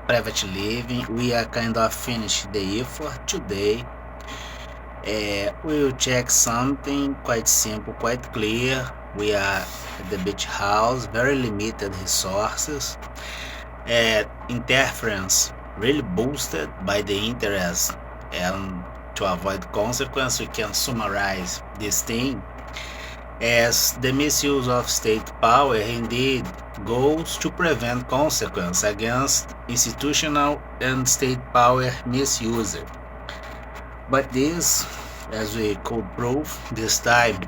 private living. We are kind of finished the effort today. We will check something quite simple, quite clear. We are at the beach house, very limited resources. Interference really boosted by the interest, and to avoid consequence, we can summarize this thing as the misuse of state power indeed goes to prevent consequence against institutional and state power misuse. But this, as we could prove this time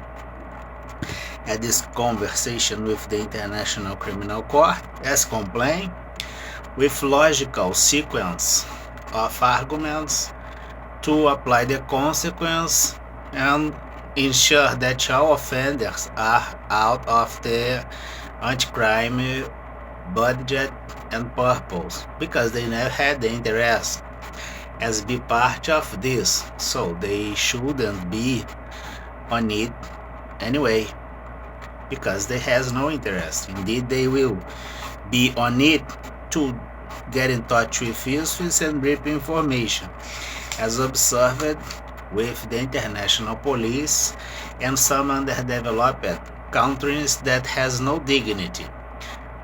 at this conversation with the International Criminal Court, as complained, with logical sequence of arguments to apply the consequence and ensure that all offenders are out of the anti-crime budget and purpose, because they never had the interest as be part of this, so they shouldn't be on it anyway, because they has no interest. Indeed, they will be on it to get in touch with issues and reap information, as observed with the international police and some underdeveloped countries that has no dignity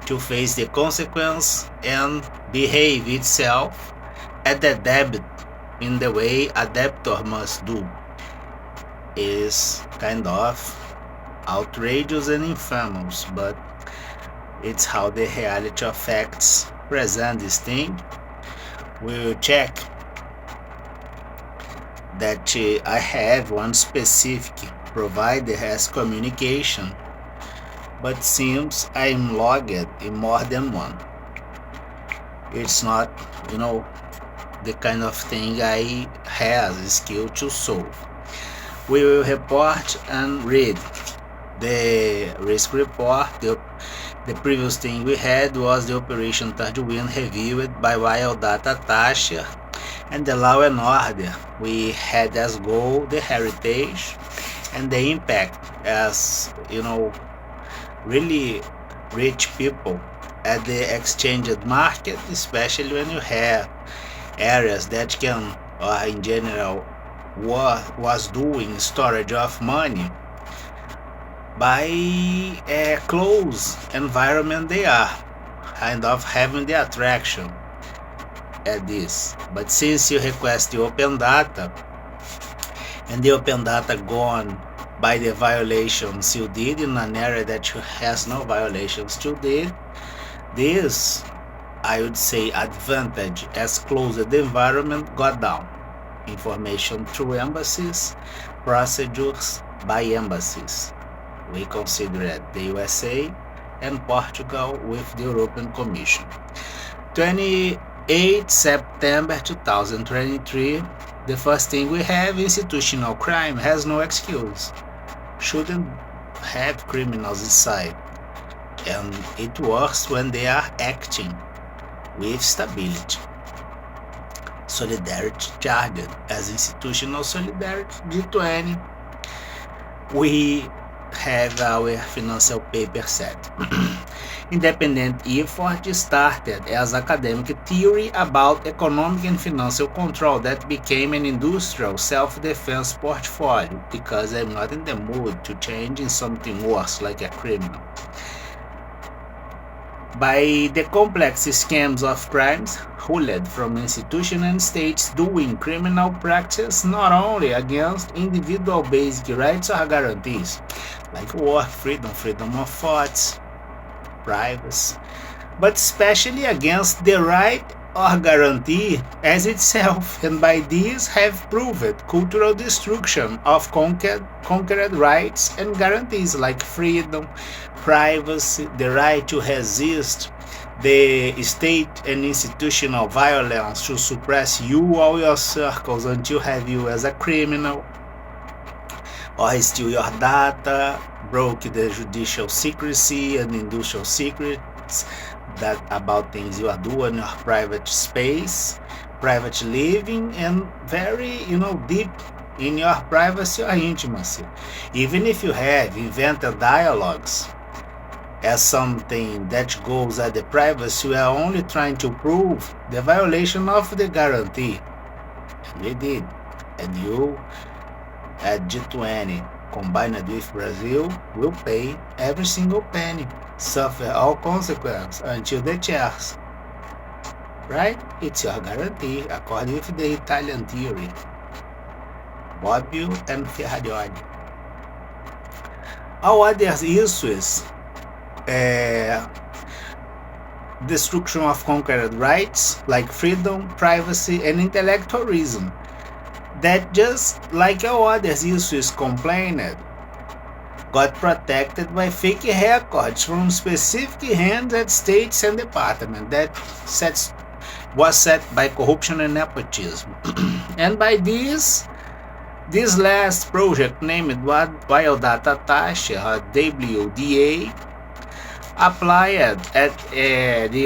to face the consequence and behave itself at the debit in the way a debtor must do. Is kind of outrageous and infamous, but it's how the reality of facts present this thing. We will check that I have one specific provider has communication, but seems I'm logged in more than one. It's not, the kind of thing I has skill to solve. We will report and read the risk report. The previous thing we had was the Operation Third Wind reviewed by Wild Data Tasha, and the law and order. We had as goal the heritage and the impact as, really rich people at the exchanged market, especially when you have areas that can, or in general, was doing storage of money by a closed environment. They are kind of having the attraction at this. But since you request the open data and the open data gone by the violations you did in an area that has no violations you did, this, I would say, advantage as closed environment got down. Information through embassies, procedures by embassies. We considered the USA and Portugal with the European Commission. 28 September 2023, the first thing we have, institutional crime has no excuse. Shouldn't have criminals inside. And it works when they are acting with stability. Solidarity charged as institutional solidarity, G20. We have our financial paper set. Independent effort started as academic theory about economic and financial control that became an industrial self-defense portfolio, because I'm not in the mood to change in something worse like a criminal. By the complex schemes of crimes ruled from institutions and states doing criminal practice not only against individual basic rights or guarantees, like work, freedom of thoughts, privacy, but especially against the right or guarantee as itself, and by this have proved cultural destruction of conquered rights and guarantees like freedom, privacy, the right to resist the state and institutional violence to suppress you or your circles until have you as a criminal, or steal your data, broke the judicial secrecy and industrial secrets that about things you are doing in your private space, private living, and very, deep in your privacy or intimacy. Even if you have invented dialogues as something that goes at the privacy, we are only trying to prove the violation of the guarantee. And we did. And you, at G20, combined with Brazil, will pay every single penny, suffer all consequences until the chairs. Right? It's your guarantee, according with the Italian theory. Bobbio and Ferrarioli. All other issues, destruction of conquered rights like freedom, privacy, and intellectualism, that just like all other issues complained, got protected by fake records from specific hands at states and departments that was set by corruption and nepotism. And by this last project, named Wild Data Taxa, WDA, applied at the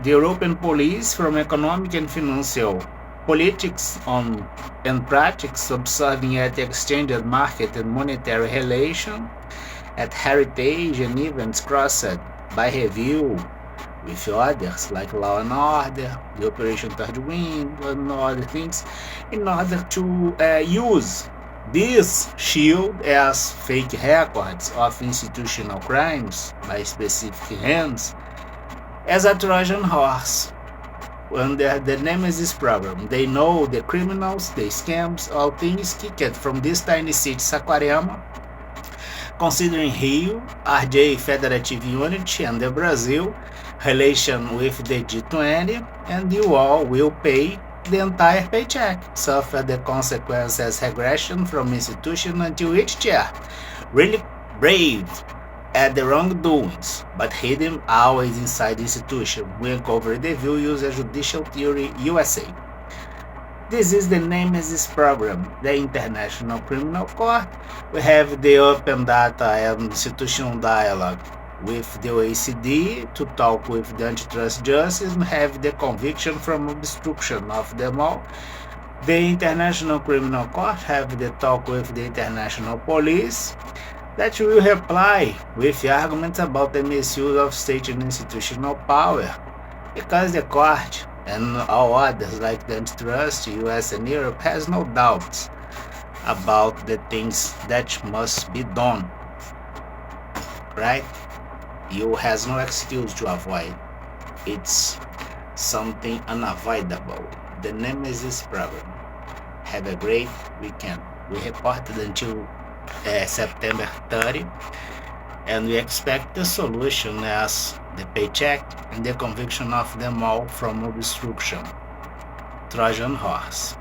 European police from economic and financial politics and practice, observing at the exchange market and monetary relation, at heritage and events crossed by review with others like Law and Order, the Operation Third Wind, and other things, in order to use this shield as fake records of institutional crimes by specific hands as a Trojan horse under the Nemesis program. They know the criminals, the scams, all things kicked from this tiny city, Saquarema, considering Rio, RJ Federative Unity, and the Brazil relation with the G20, and you all will pay the entire paycheck, suffer the consequences regression from institution until each chair, really brave at the wrongdoings, but hidden always inside the institution. We uncover the view user judicial theory USA. This is the Nemesis program, the International Criminal Court. We have the open data and institutional dialogue with the OECD to talk with the antitrust justice and have the conviction from obstruction of them all. The International Criminal Court have the talk with the international police that will reply with arguments about the misuse of state and institutional power, because the court and all others like the antitrust, US and Europe has no doubts about the things that must be done, right? You has no excuse to avoid. It's something unavoidable. The Nemesis program. Have a great weekend. We reported until September 30, and we expect the solution as the paycheck and the conviction of them all from obstruction. Trojan horse.